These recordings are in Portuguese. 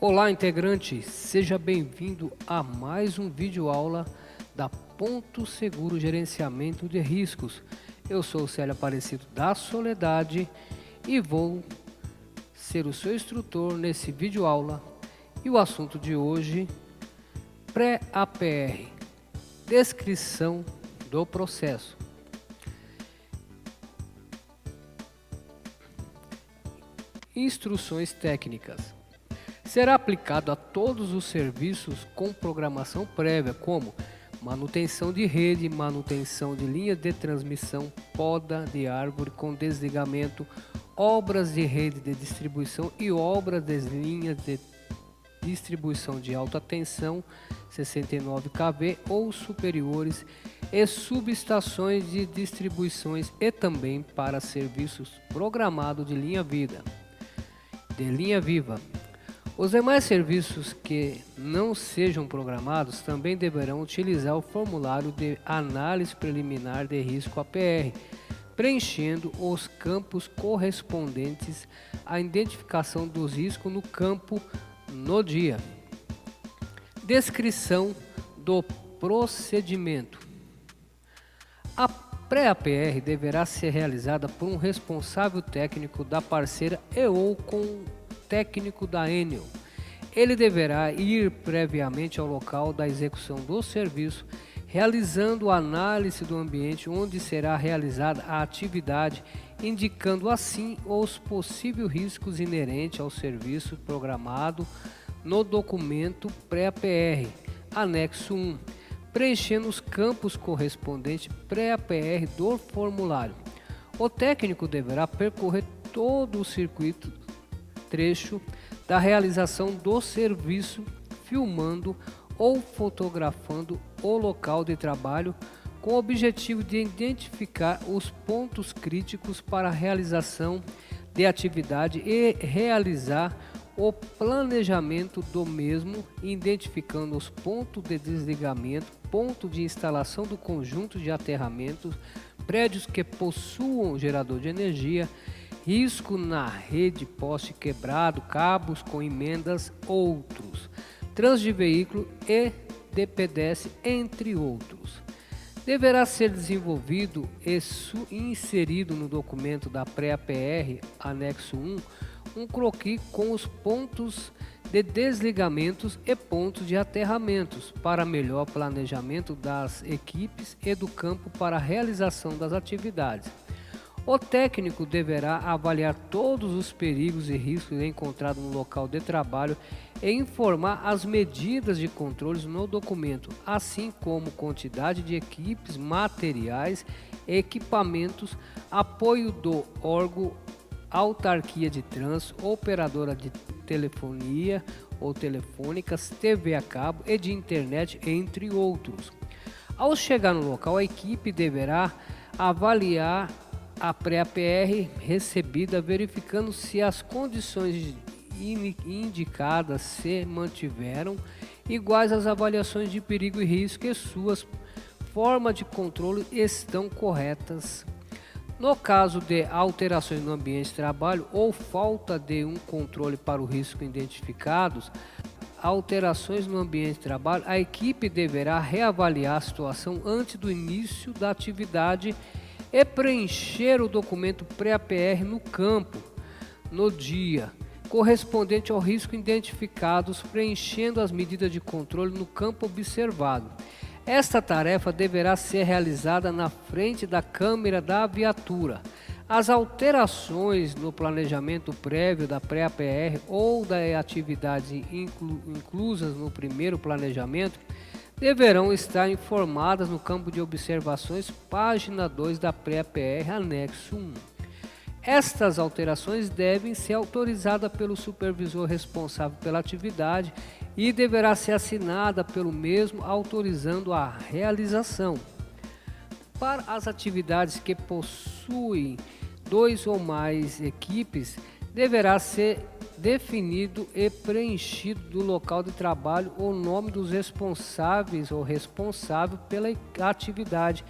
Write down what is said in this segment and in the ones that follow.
Olá, integrante, seja bem-vindo a mais um vídeo aula da Ponto Seguro Gerenciamento de Riscos. Eu sou o Célio Aparecido da Soledade e vou ser o seu instrutor nesse vídeo aula. E o assunto de hoje, pré-APR, descrição do processo. Instruções técnicas. Será aplicado a todos os serviços com programação prévia, como manutenção de rede, manutenção de linha de transmissão, poda de árvore com desligamento, obras de rede de distribuição e obras de linhas de distribuição de alta tensão 69 kV ou superiores e subestações de distribuições e também para serviços programados de linha viva. Os demais serviços que não sejam programados também deverão utilizar o formulário de análise preliminar de risco APR, preenchendo os campos correspondentes à identificação dos riscos no campo no dia. Descrição do procedimento. A pré-APR deverá ser realizada por um responsável técnico da parceira e ou com técnico da Enel. Ele deverá ir previamente ao local da execução do serviço, realizando a análise do ambiente onde será realizada a atividade, indicando assim os possíveis riscos inerentes ao serviço programado no documento pré-APR, anexo 1, preenchendo os campos correspondentes pré-APR do formulário. O técnico deverá percorrer todo o circuito trecho da realização do serviço, filmando ou fotografando o local de trabalho com o objetivo de identificar os pontos críticos para a realização de atividade e realizar o planejamento do mesmo, identificando os pontos de desligamento, ponto de instalação do conjunto de aterramentos, prédios que possuam gerador de energia, risco na rede, poste quebrado, cabos com emendas, outros, trânsito de veículo e de pedestre, entre outros. Deverá ser desenvolvido e inserido no documento da pré-APR, anexo 1, um croquis com os pontos de desligamentos e pontos de aterramentos para melhor planejamento das equipes e do campo para a realização das atividades. O técnico deverá avaliar todos os perigos e riscos encontrados no local de trabalho e informar as medidas de controles no documento, assim como quantidade de equipes, materiais, equipamentos, apoio do órgão, autarquia de trânsito, operadora de telefonia ou telefônicas, TV a cabo e de internet, entre outros. Ao chegar no local, a equipe deverá avaliar a pré-APR recebida, verificando se as condições indicadas se mantiveram, iguais às avaliações de perigo e risco e suas formas de controle estão corretas. No caso de alterações no ambiente de trabalho ou falta de um controle para o risco identificados, alterações no ambiente de trabalho, a equipe deverá reavaliar a situação antes do início da atividade e preencher o documento pré-APR no campo, no dia, correspondente ao risco identificados, preenchendo as medidas de controle no campo observado. Esta tarefa deverá ser realizada na frente da câmera da viatura. As alterações no planejamento prévio da pré-APR ou da atividade inclusas no primeiro planejamento deverão estar informadas no campo de observações, página 2 da pré-APR, anexo 1. Estas alterações devem ser autorizadas pelo supervisor responsável pela atividade e deverá ser assinada pelo mesmo autorizando a realização. Para as atividades que possuem 2 ou mais equipes, deverá ser definido e preenchido do local de trabalho o nome dos responsáveis ou responsável pela atividade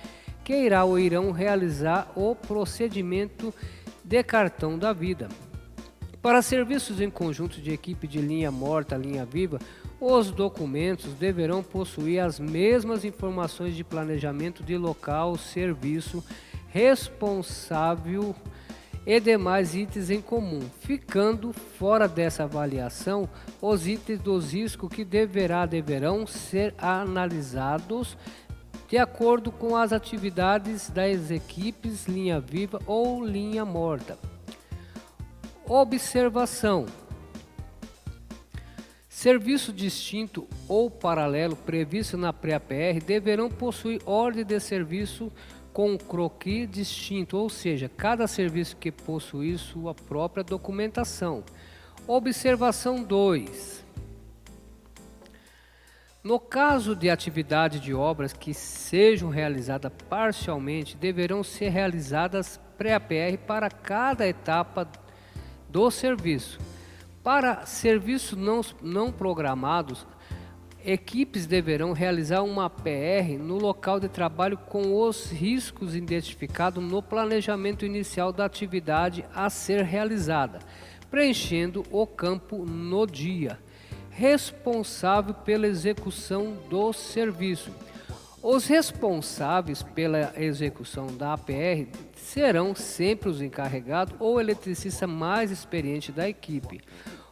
que irá ou irão realizar o procedimento de cartão da vida. Para serviços em conjunto de equipe de linha morta, linha viva, os documentos deverão possuir as mesmas informações de planejamento de local, serviço, responsável e demais itens em comum, ficando fora dessa avaliação os itens dos riscos que deverão ser analisados de acordo com as atividades das equipes linha viva ou linha morta. Observação: serviço distinto ou paralelo previsto na pré-APR deverão possuir ordem de serviço com croquis distinto, ou seja, cada serviço que possuir sua própria documentação. Observação 2. No caso de atividade de obras que sejam realizadas parcialmente, deverão ser realizadas pré-APR para cada etapa do serviço. Para serviços não programados, equipes deverão realizar uma PR no local de trabalho com os riscos identificados no planejamento inicial da atividade a ser realizada, preenchendo o campo no dia responsável pela execução do serviço. Os responsáveis pela execução da APR serão sempre os encarregados ou eletricista mais experiente da equipe.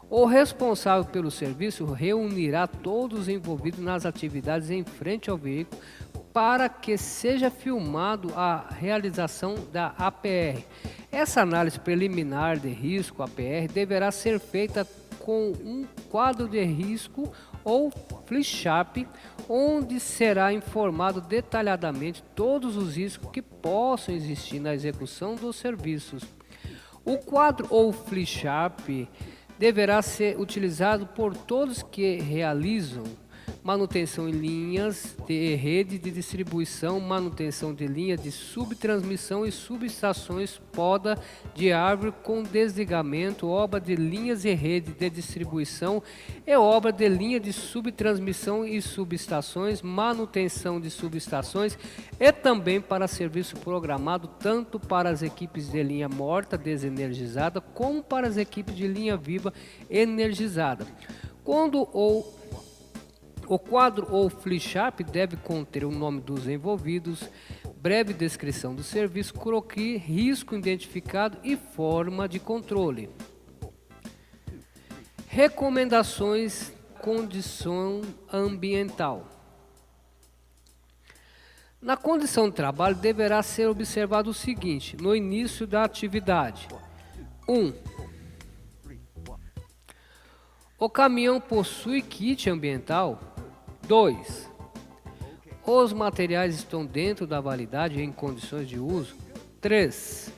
O responsável pelo serviço reunirá todos os envolvidos nas atividades em frente ao veículo para que seja filmado a realização da APR. Essa análise preliminar de risco APR deverá ser feita com um quadro de risco ou flipchart, onde será informado detalhadamente todos os riscos que possam existir na execução dos serviços. O quadro ou flipchart deverá ser utilizado por todos que realizam manutenção em linhas de rede de distribuição, manutenção de linha de subtransmissão e subestações, poda de árvore com desligamento, obra de linhas e rede de distribuição e obra de linha de subtransmissão e subestações, manutenção de subestações e também para serviço programado tanto para as equipes de linha morta desenergizada como para as equipes de linha viva energizada. O quadro ou flipchart deve conter o nome dos envolvidos, breve descrição do serviço, croquis, risco identificado e forma de controle. Recomendações: condição ambiental. Na condição de trabalho deverá ser observado o seguinte: no início da atividade. 1. O caminhão possui kit ambiental? 2. Os materiais estão dentro da validade e em condições de uso? 3.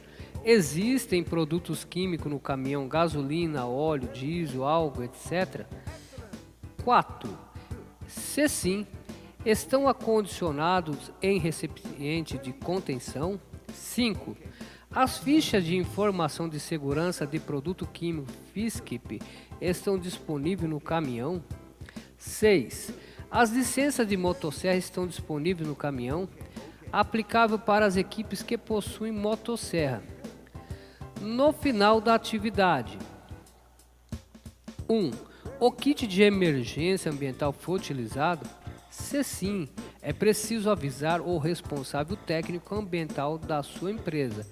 Existem produtos químicos no caminhão, gasolina, óleo, diesel, álcool, etc. 4. Se sim, estão acondicionados em recipiente de contenção? 5. As fichas de informação de segurança de produto químico FISCIP estão disponíveis no caminhão? 6. As licenças de motosserra estão disponíveis no caminhão? Aplicável para as equipes que possuem motosserra. No final da atividade. 1. O kit de emergência ambiental foi utilizado? Se sim, é preciso avisar o responsável técnico ambiental da sua empresa.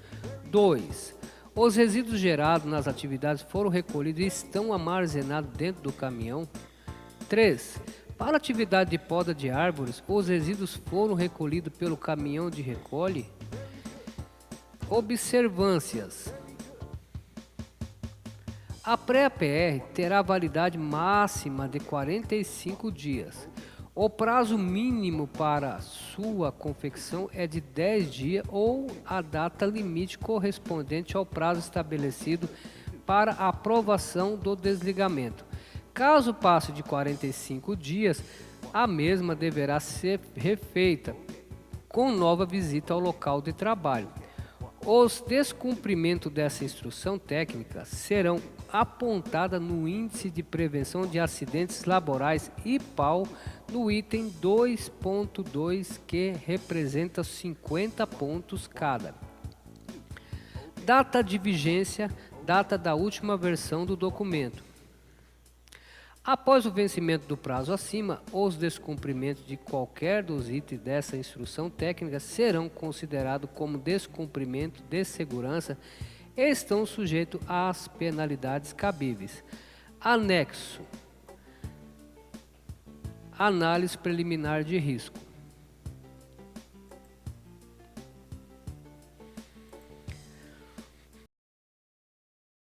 2. Os resíduos gerados nas atividades foram recolhidos e estão armazenados dentro do caminhão? 3. Para a atividade de poda de árvores, os resíduos foram recolhidos pelo caminhão de recolhe? Observâncias. A pré-APR terá validade máxima de 45 dias. O prazo mínimo para sua confecção é de 10 dias ou a data limite correspondente ao prazo estabelecido para a aprovação do desligamento. Caso passe de 45 dias, a mesma deverá ser refeita com nova visita ao local de trabalho. Os descumprimentos dessa instrução técnica serão apontados no Índice de Prevenção de Acidentes Laborais IPAL no item 2.2, que representa 50 pontos cada. Data de vigência data da última versão do documento. Após o vencimento do prazo acima, os descumprimentos de qualquer dos itens dessa instrução técnica serão considerados como descumprimento de segurança e estão sujeitos às penalidades cabíveis. Anexo: análise preliminar de risco.